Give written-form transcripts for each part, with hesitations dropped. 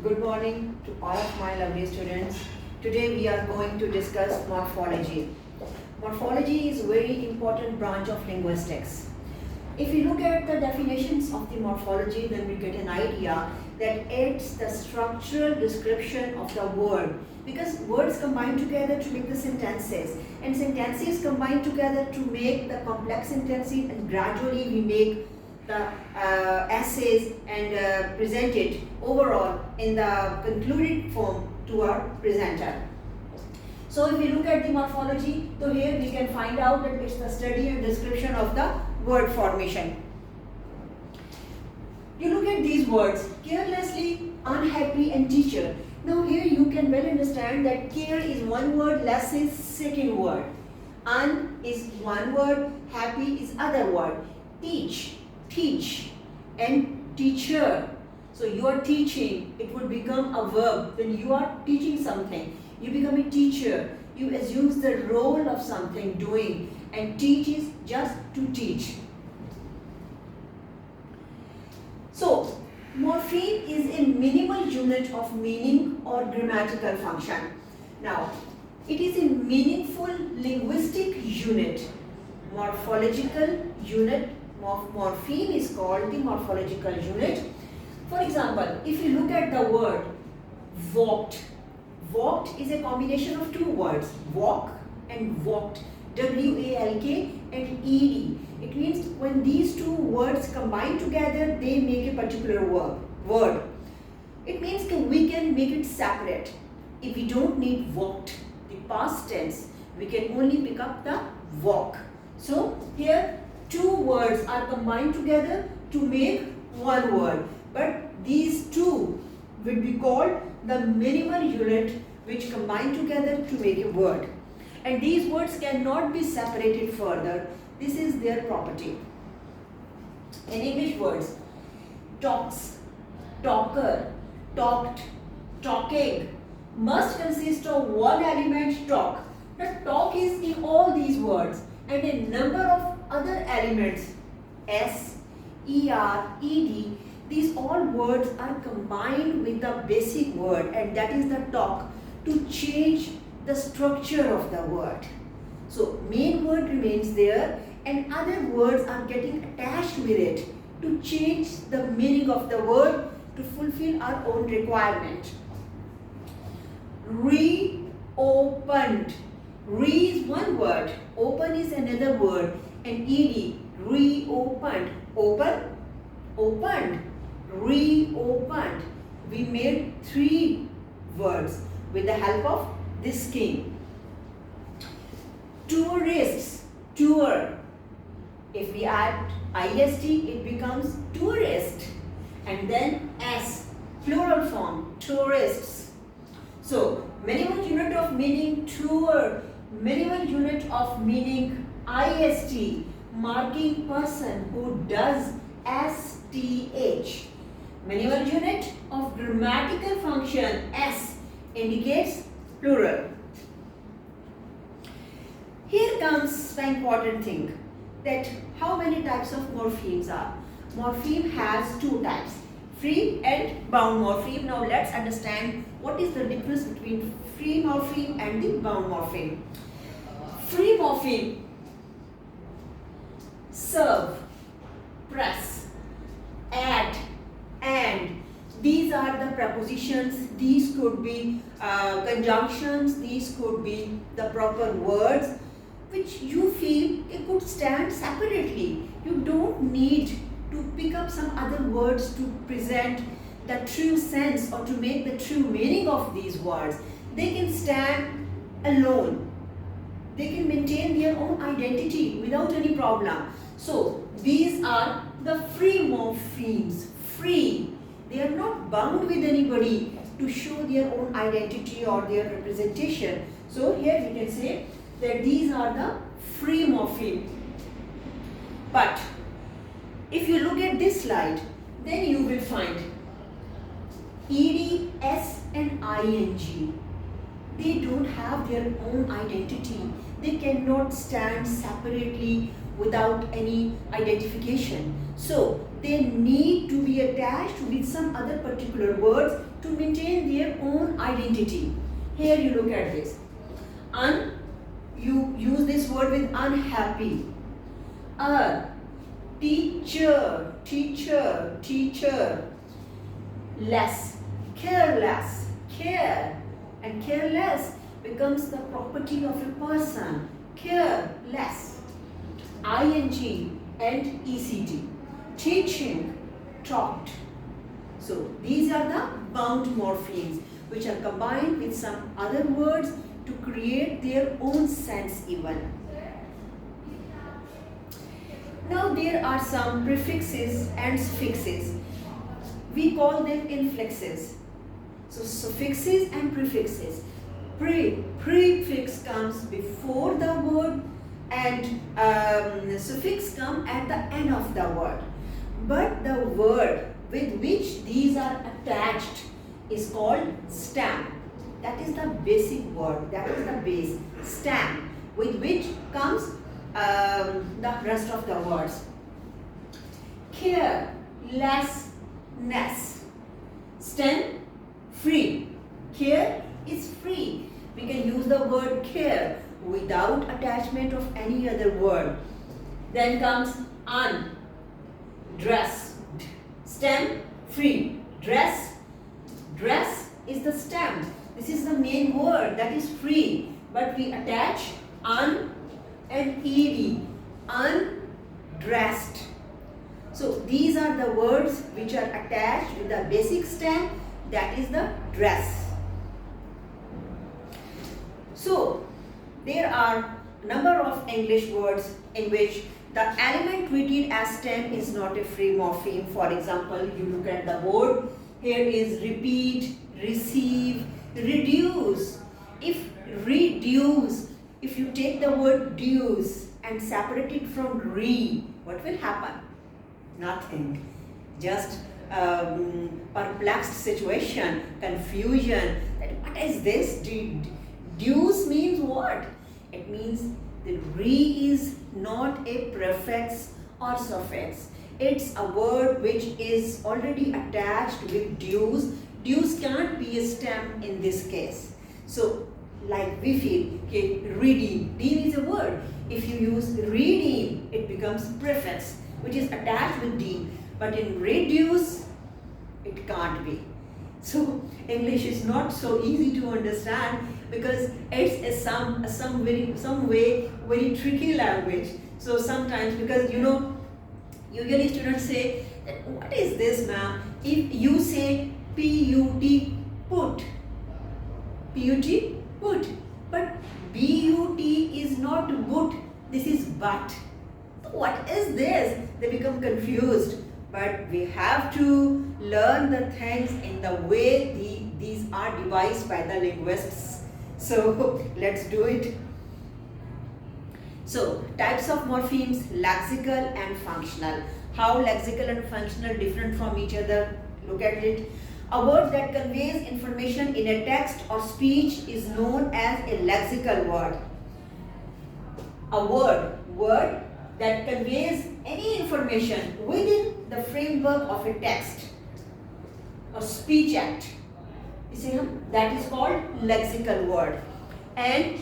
Good morning to all of my lovely students. Today we are going to discuss morphology. Morphology is a very important branch of linguistics. If you look at the definitions of the morphology, then we get an idea that it's the structural description of the word, because words combine together to make the sentences, and sentences combine together to make the complex sentences, and gradually we make the essays and present it overall in the concluded form to our presenter. So if we look at the morphology, so here we can find out that it's the study and description of the word formation. You look at these words: carelessly, unhappy, and teacher. Now here you can well understand that care is one word, less is second word, un is one word, happy is other word, teach, and teacher. So you are teaching, it would become a verb. When you are teaching something, you become a teacher. You assume the role of something doing, and teach is just to teach. So morpheme is a minimal unit of meaning or grammatical function. Now, it is a meaningful linguistic unit. Morphological unit, morpheme is called the morphological unit. For example, if you look at the word walked, walked is a combination of two words, walk and walked, W-A-L-K and E-D. It means when these two words combine together, they make a particular word. It means that we can make it separate. If we don't need walked, the past tense, we can only pick up the walk. So here two words are combined together to make one word. But these two will be called the minimal unit which combine together to make a word. And these words cannot be separated further. This is their property. In English words, talks, talker, talked, talking must consist of one element, talk. The talk is in all these words, and a number of other elements, S, ER, ED, these all words are combined with the basic word, and that is the talk, to change the structure of the word. So main word remains there and other words are getting attached with it to change the meaning of the word to fulfill our own requirement. Reopened. Re is one word, open is another word, and ed, reopened. Open, opened, reopened. We made three words with the help of this scheme. Tourists, tour. If we add ist, it becomes tourist. And then s, plural form, tourists. So, minimal unit of meaning tour, minimal unit of meaning ist, marking person who does sth. Minimal unit of grammatical function s indicates plural. Here comes the important thing, that how many types of morphemes are. Morpheme has two types, free and bound morpheme. Now let's understand what is the difference between free morpheme and the bound morpheme. Free morpheme: serve, press, add, and. These are the prepositions, these could be conjunctions, these could be the proper words which you feel it could stand separately. You don't need to pick up some other words to present the true sense or to make the true meaning of these words. They can stand alone. They can maintain their own identity without any problem. So these are the free morphemes. Free. They are not bound with anybody to show their own identity or their representation. So here we can say that these are the free morpheme. But if you look at this slide, then you will find ed, s and ing. They don't have their own identity. They cannot stand separately without any identification. So they need to be attached with some other particular words to maintain their own identity. Here you look at this. You use this word with unhappy. Teacher, teacher, teacher. Less, careless, care. And careless becomes the property of a person. Careless. ing and ect. Teaching, taught. So these are the bound morphemes which are combined with some other words to create their own sense even. Now there are some prefixes and suffixes. We call them inflexes. So suffixes and prefixes. Prefix comes before the word and suffix comes at the end of the word. But the word with which these are attached is called stem. That is the basic word, that is the base, stem, with which comes the rest of the words. Carelessness. Stem, free. Care is free. We can use the word care without attachment of any other word. Then comes dress. Stem, free. Dress. Dress is the stem. This is the main word that is free. But we attach and ed. Undressed. So these are the words which are attached with the basic stem, that is the dress. So there are a number of English words in which the element treated as stem is not a free morpheme. For example, you look at the board. Here is repeat, receive, reduce. If you take the word dues and separate it from what will happen? Nothing. Just perplexed situation, confusion. That what is this? Dues means what? It means the is not a prefix or suffix. It's a word which is already attached with dues. Dues can't be a stem in this case. So, like we feel, okay, redeem. Deem is a word. If you use redeem, it becomes prefix, which is attached with deem. But in reduce, it can't be. So, English is not so easy to understand because it's a some way very tricky language. So sometimes, because usually students say that what is this, ma'am? If you say P-U-T, put, P-U-T, put, but B-U-T is not but, this is but. So what is this? They become confused. But we have to learn the things in the way these are devised by the linguists. So let's do it. So types of morphemes, lexical and functional. How lexical and functional different from each other? Look at it. A word that conveys information in a text or speech is known as a lexical word. A word that conveys any information within the framework of a text or speech act. You see, that is called lexical word. And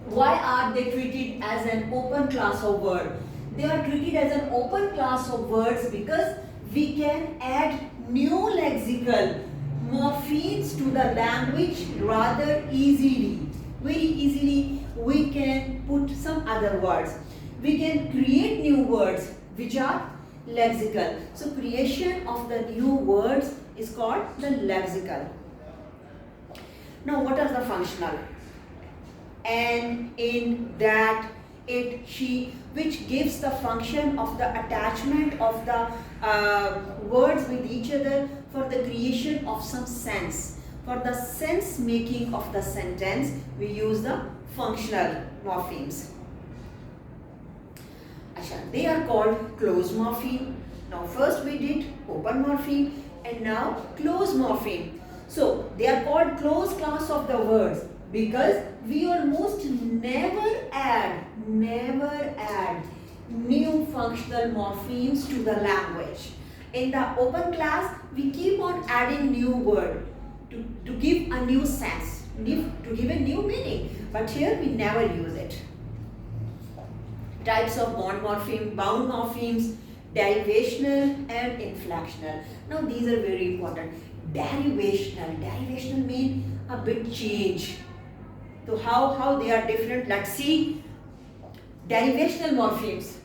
why are they treated as an open class of word? They are treated as an open class of words because we can add new lexical morphemes to the language rather easily. Very easily we can put some other words. We can create new words which are lexical. So creation of the new words is called the lexical. Now what are the functional? And, in, that, it, she, which gives the function of the attachment of the words with each other for the creation of some sense. For the sense making of the sentence, we use the functional morphemes. They are called closed morpheme. Now first we did open morpheme and now closed morpheme. So they are called closed class of the words because we almost never add never add new functional morphemes to the language. In the open class, we keep on adding new word to give a new sense, to give a new meaning. But here we never use it. Types of bound morphemes, derivational and inflectional. Now these are very important. Derivational mean a bit change. So how they are different? Let's see. Derivational morphemes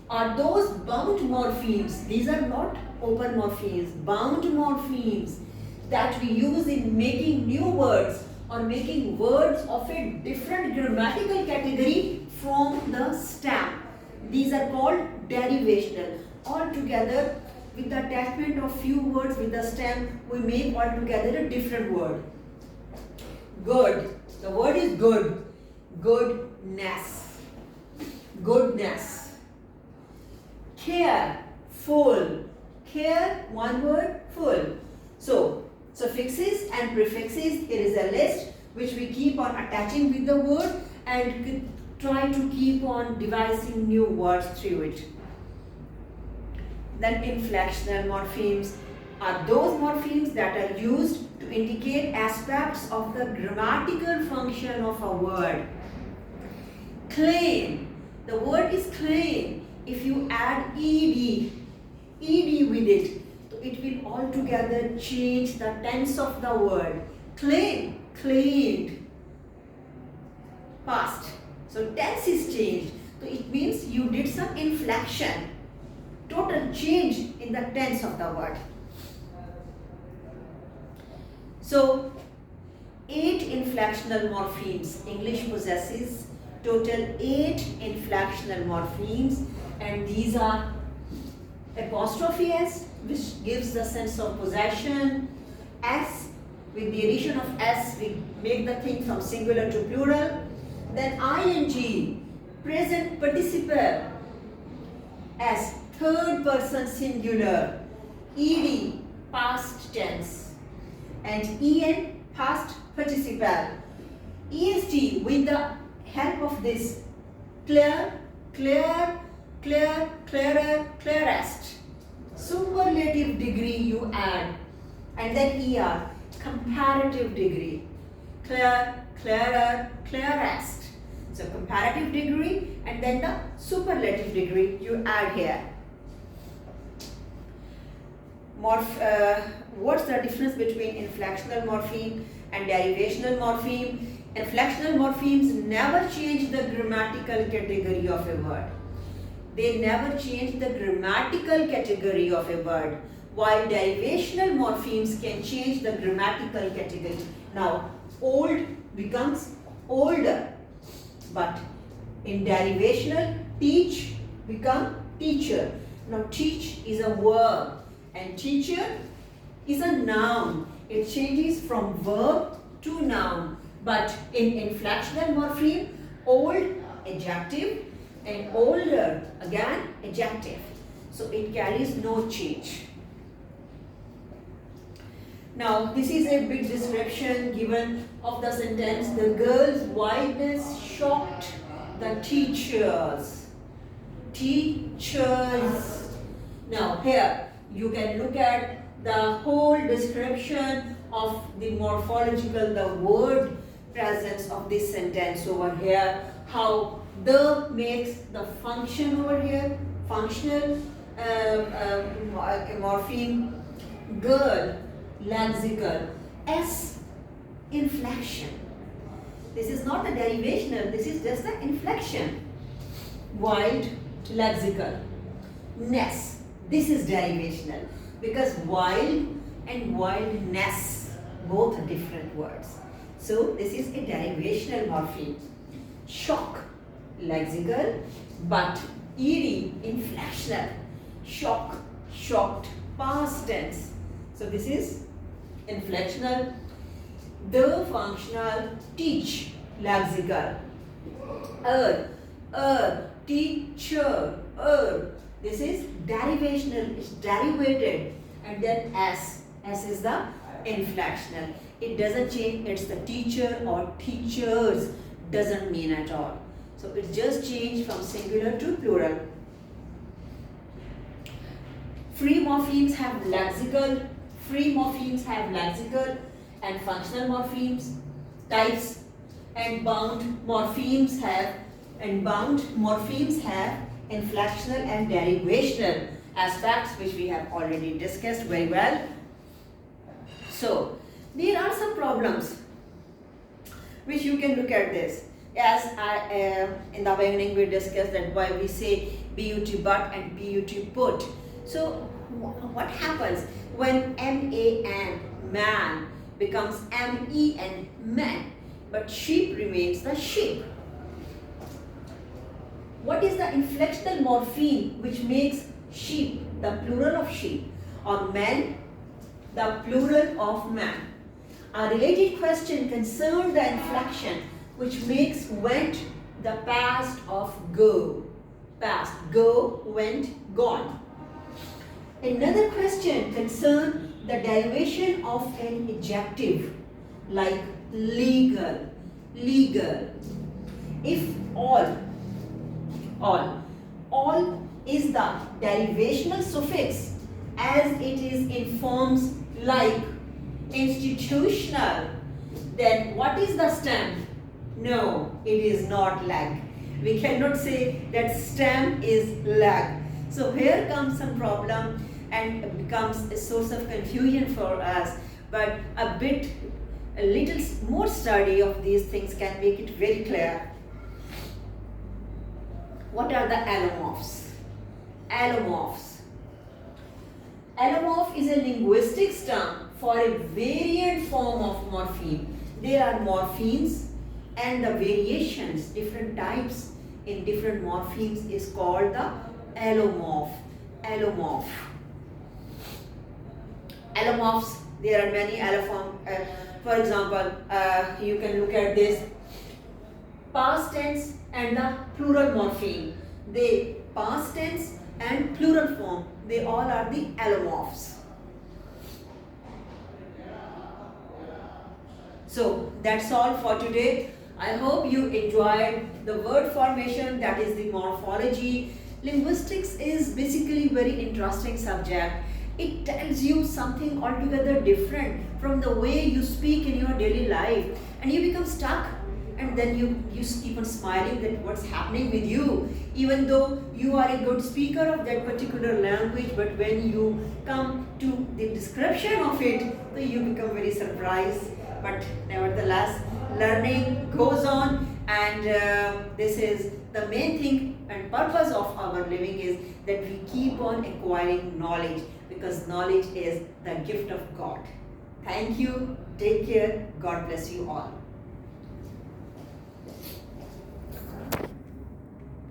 are those bound morphemes. These are not open morphemes. Bound morphemes that we use in making new words or making words of a different grammatical category from the stem. These are called derivational. All together, with the attachment of few words with the stem, we make altogether a different word. Good. The word is good. Goodness. Goodness. Care. Full. Care, one word, full. So, suffixes and prefixes, here is a list which we keep on attaching with the word and try to keep on devising new words through it. Then inflectional morphemes are those morphemes that are used to indicate aspects of the grammatical function of a word. Claim. The word is claim. If you add ed with it, it will altogether change the tense of the word. Claim, claimed. Past. So tense is changed. So it means you did some inflection. Total change in the tense of the word. So 8 inflectional morphemes. English possesses total 8 inflectional morphemes, and these are apostrophe S, which gives the sense of possession. S, with the addition of S, we make the thing from singular to plural. Then ing, present participle. S, third person singular. Ed, past tense. And en, past participle. Est, with the help of this, clear, clear, clear, clearer, clearest. Superlative degree you add. And then er, comparative degree. Clear, clearer, clearest. So comparative degree and then the superlative degree you add here. What's the difference between inflectional morpheme and derivational morpheme? Inflectional morphemes never change the grammatical category of a word. They never change the grammatical category of a word, while derivational morphemes can change the grammatical category. Now, old becomes older, but in derivational, teach become teacher. Now, teach is a verb and teacher is a noun. It changes from verb to noun. But in inflectional morpheme, old, adjective, and older, again, adjective. So it carries no change. Now, this is a big description given of the sentence. The girl's wildness shocked the teachers. Teachers. Now, here you can look at the whole description of the morphological, the word presence of this sentence over here, how the makes the function over here, functional morpheme, girl, lexical, S, inflection. This is not a derivational, this is just an inflection. Wild, lexical, ness, this is derivational because wild and wildness both are different words. So this is a derivational morpheme. Shock, lexical, but ed, inflectional. Shock, shocked, past tense. So this is inflectional. The functional, teach, lexical. Teacher, this is derivational, it's derivated. And then S is the inflectional. It doesn't change, it's the teacher or teachers, doesn't mean at all. So it just changed from singular to plural. Free morphemes have lexical and functional morphemes types, and bound morphemes have inflectional and derivational aspects, which we have already discussed very well. So there are some problems which you can look at this. As in the beginning we discussed that why we say but and put. So what happens when man, man becomes men, man, but sheep remains the sheep? What is the inflectional morpheme which makes sheep the plural of sheep, or men the plural of man? A related question concerns the inflection which makes went the past of go. Past, go, went, gone. Another question concerns the derivation of an adjective like legal. If all is the derivational suffix as it is in forms like institutional, then what is the stem? No, it is not leg. We cannot say that stem is leg. So here comes some problem and it becomes a source of confusion for us. But a little more study of these things can make it very clear. What are the allomorphs? Allomorph is a linguistic term for a variant form of morpheme. There are morphemes and the variations, different types in different morphemes is called the allomorph. Allomorphs, there are many alloforms. For example, you can look at this past tense and the plural morpheme. They past tense and plural form, they all are the allomorphs. So that's all for today. I hope you enjoyed the word formation, that is the morphology. Linguistics is basically very interesting subject. It tells you something altogether different from the way you speak in your daily life, and you become stuck, and then you keep on smiling that what's happening with you, even though you are a good speaker of that particular language, but when you come to the description of it, so you become very surprised. But nevertheless, learning goes on, and this is the main thing and purpose of our living, is that we keep on acquiring knowledge, because knowledge is the gift of God. Thank you. Take care. God bless you all.